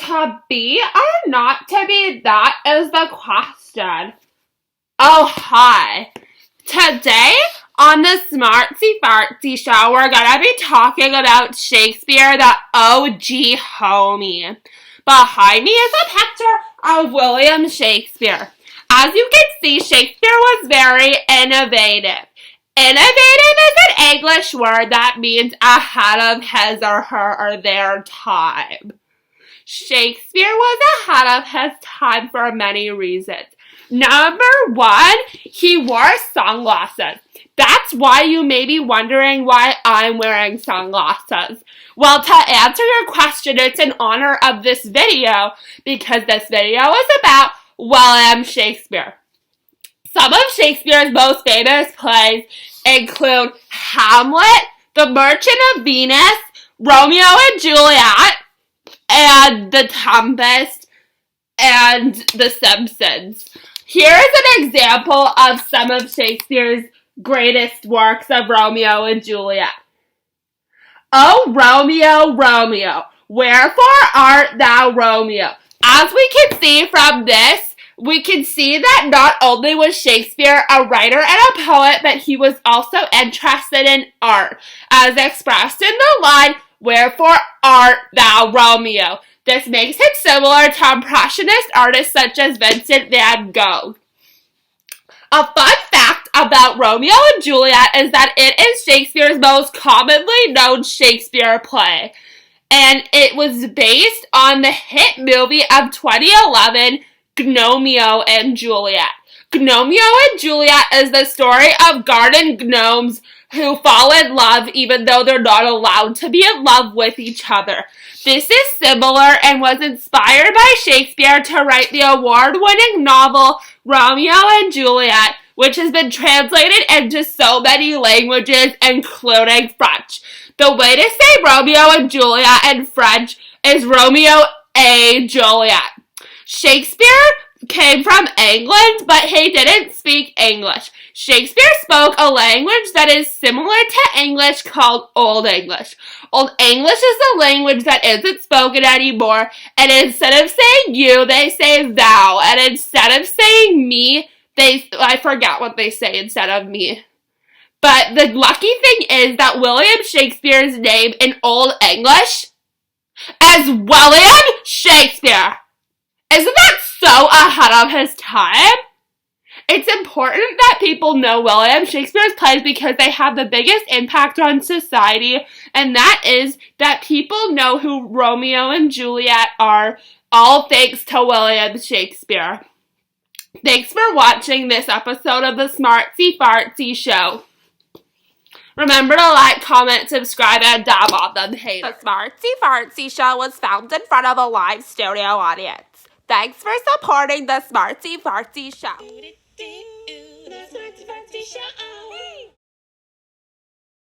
To be or not to be, that is the question. Oh, hi. Today on the Smartsy Fartsy Show, we're going to be talking about Shakespeare, the OG homie. Behind me is a picture of William Shakespeare. As you can see, Shakespeare was very innovative. Innovative is an English word that means ahead of his or her or their time. Shakespeare was ahead of his time for many reasons. Number one, he wore sunglasses. That's why you may be wondering why I'm wearing sunglasses. Well, to answer your question, it's in honor of this video because this video is about William Shakespeare. Some of Shakespeare's most famous plays include Hamlet, The Merchant of Venus, Romeo and Juliet, and The Tempest, and The Simpsons. Here is an example of some of Shakespeare's greatest works of Romeo and Juliet. O Romeo, Romeo, wherefore art thou Romeo? As we can see from this, we can see that not only was Shakespeare a writer and a poet, but he was also interested in art, as expressed in the line, wherefore art thou Romeo? This makes him similar to Impressionist artists such as Vincent van Gogh. A fun fact about Romeo and Juliet is that it is Shakespeare's most commonly known Shakespeare play, and it was based on the hit movie of 2011, Gnomeo and Juliet. Gnomeo and Juliet is the story of garden gnomes who fall in love even though they're not allowed to be in love with each other. This is similar and was inspired by Shakespeare to write the award-winning novel Romeo and Juliet, which has been translated into so many languages, including French. The way to say Romeo and Juliet in French is Romeo et Juliet. Shakespeare came from England, but he didn't speak English. Shakespeare spoke a language that is similar to English called Old English. Old English is a language that isn't spoken anymore, and instead of saying you, they say thou, and instead of saying me, I forget what they say instead of me. But the lucky thing is that William Shakespeare's name in Old English is William Shakespeare. Isn't that so ahead of his time? It's important that people know William Shakespeare's plays because they have the biggest impact on society, and that is that people know who Romeo and Juliet are, all thanks to William Shakespeare. Thanks for watching this episode of the Smartsy Fartsy Show. Remember to like, comment, subscribe, and dab on them haters. The Smartsy Fartsy Show was filmed in front of a live studio audience. Thanks for supporting the Smartsy Fartsy Show. The Smartsy Fartsy Show.